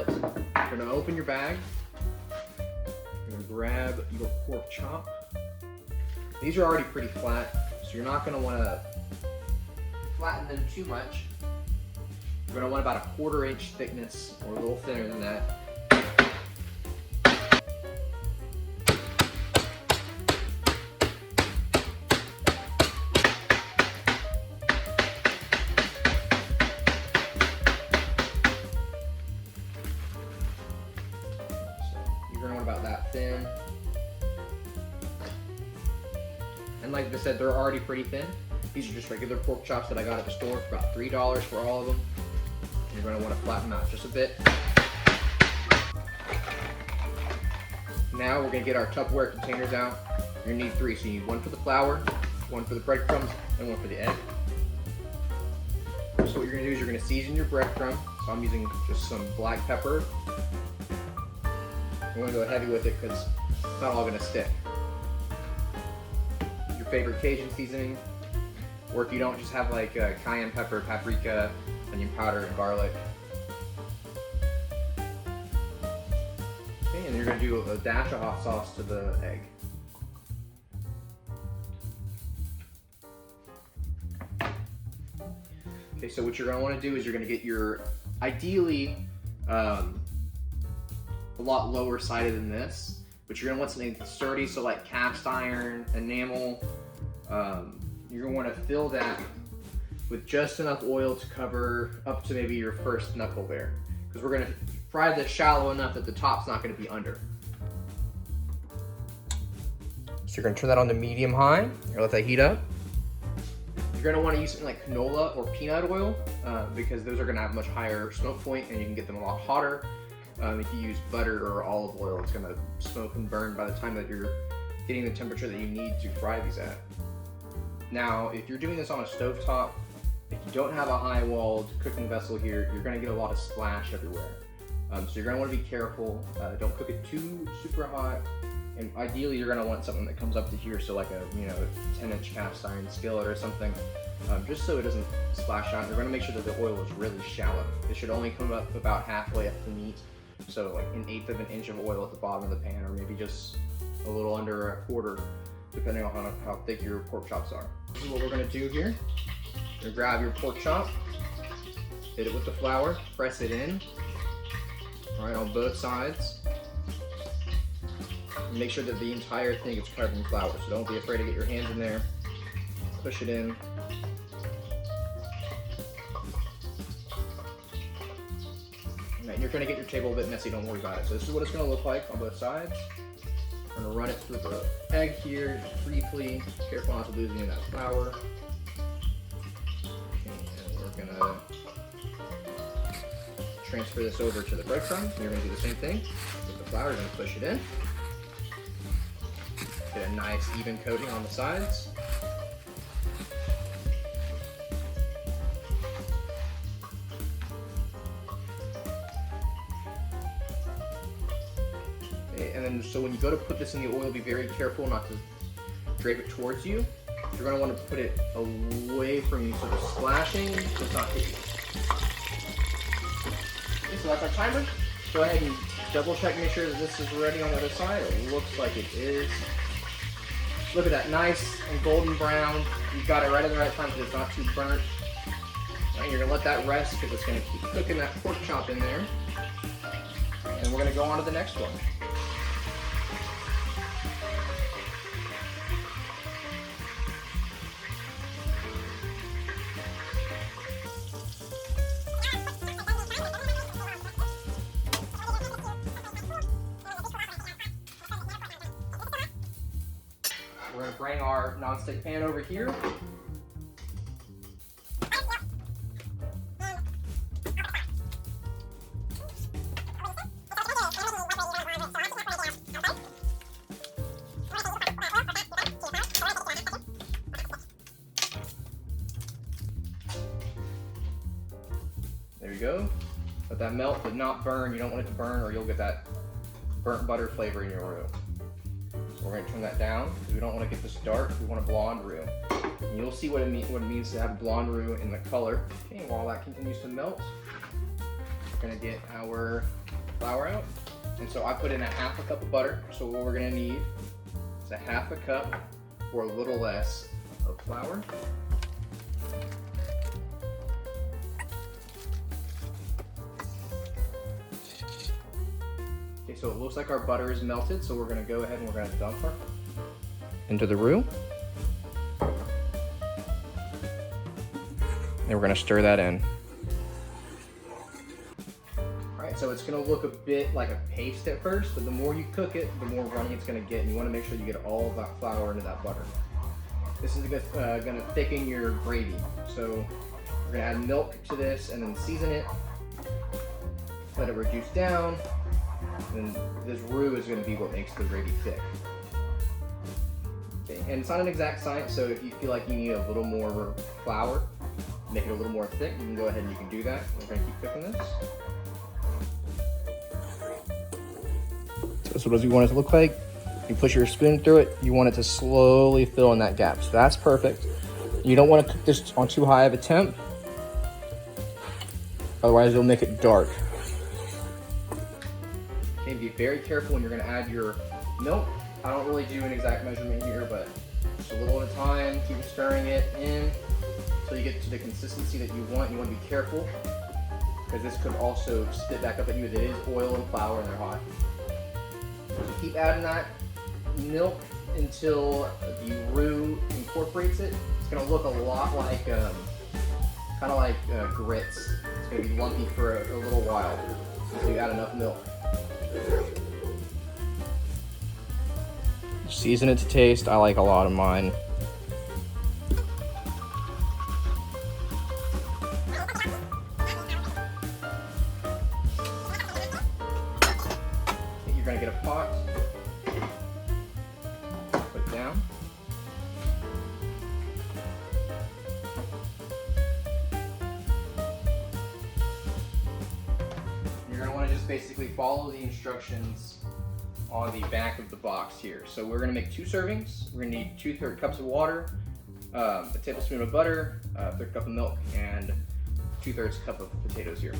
pallet. You're gonna open your bag. You're gonna grab your pork chop. These are already pretty flat, so you're not gonna wanna flatten them too much. You're gonna want about a 1/4 inch thickness, or a little thinner than that. About that thin. And like I said, they're already pretty thin. These are just regular pork chops that I got at the store for about $3 for all of them. You're going to want to flatten them out just a bit. Now we're going to get our Tupperware containers out. You're going to need 3. So you need 1 for the flour, 1 for the breadcrumbs, and 1 for the egg. So what you're going to do is you're going to season your breadcrumb. So I'm using just some black pepper. I'm going to go heavy with it because it's not all going to stick. Your favorite Cajun seasoning, or if you don't, just have like cayenne pepper, paprika, onion powder, and garlic. Okay, and you're going to do a dash of hot sauce to the egg. Okay, so what you're going to want to do is you're going to get your, ideally, a lot lower sided than this, but you're gonna want something sturdy, so like cast iron, enamel. You're gonna want to fill that with just enough oil to cover up to maybe your first knuckle there, because we're gonna fry this shallow enough that the top's not gonna be under. So you're gonna turn that on to medium high. You're gonna let that heat up. You're gonna want to use something like canola or peanut oil because those are gonna have a much higher smoke point and you can get them a lot hotter. If you use butter or olive oil, it's going to smoke and burn by the time that you're getting the temperature that you need to fry these at. Now, if you're doing this on a stovetop, if you don't have a high-walled cooking vessel here, you're going to get a lot of splash everywhere. So you're going to want to be careful. Don't cook it too super hot. And ideally, you're going to want something that comes up to here, so like a 10-inch cast iron skillet or something, just so it doesn't splash out. You're going to make sure that the oil is really shallow. It should only come up about halfway up the meat. So like 1/8 of an inch of oil at the bottom of the pan, or maybe just a little under a 1/4, depending on how thick your pork chops are. This is what we're going to do here. You're going to grab your pork chop, hit it with the flour, press it in, all right, on both sides. And make sure that the entire thing is covered in flour, so don't be afraid to get your hands in there. Push it in. You're going to get your table a bit messy, don't worry about it. So this is what it's going to look like on both sides. I'm going to run it through the egg here just briefly. Careful not to lose any of that flour. And we're going to transfer this over to the breadcrumbs. You're going to do the same thing with the flour. You're going to push it in. Get a nice even coating on the sides. And then, so when you go to put this in the oil, be very careful not to drape it towards you. You're going to want to put it away from you so the splashing does not hit you. Okay, so that's our timer. Go ahead and double check, make sure that this is ready on the other side. It looks like it is. Look at that, nice and golden brown. You got it right at the right time because it's not too burnt. Right, you're going to let that rest because it's going to keep cooking that pork chop in there. And we're going to go on to the next one. We're going to bring our nonstick pan over here. There you go. Let that melt but not burn. You don't want it to burn or you'll get that burnt butter flavor in your roux. So we're going to turn that down because we don't want to get this dark. We want a blonde roux. And you'll see what it means to have blonde roux in the color. Okay, while that continues to melt, we're going to get our flour out. And so I put in a half a cup of butter. So what we're gonna need is a half a cup or a little less of flour. Okay, so it looks like our butter is melted, so we're gonna go ahead and we're gonna dump her into the roux. And we're gonna stir that in. All right, so it's gonna look a bit like a paste at first, but the more you cook it, the more runny it's gonna get, and you wanna make sure you get all of that flour into that butter. This is gonna thicken your gravy. So we're gonna add milk to this and then season it. Let it reduce down. And this roux is gonna be what makes the gravy thick. Okay, and it's not an exact science, so if you feel like you need a little more flour, make it a little more thick, you can go ahead and you can do that. We're gonna keep cooking this. So what do you want it to look like? You push your spoon through it, you want it to slowly fill in that gap. So that's perfect. You don't want to cook this on too high of a temp, otherwise it'll make it dark. Okay, be very careful when you're gonna add your milk. I don't really do an exact measurement here, but just a little at a time, keep stirring it in until you get to the consistency that you want. You want to be careful, because this could also spit back up at you. It is oil and flour and they're hot. So keep adding that milk until the roux incorporates it. It's gonna look a lot like, kind of like grits. It's gonna be lumpy for a little while until you add enough milk. Season it to taste. I like a lot of mine. You're gonna get a pot, put it down. You're gonna want to just basically follow the instructions on the back of the box here. So we're gonna make 2 servings. We're gonna need 2/3 cups of water, a tablespoon of butter, a 1/3 cup of milk, and 2/3 cup of potatoes here.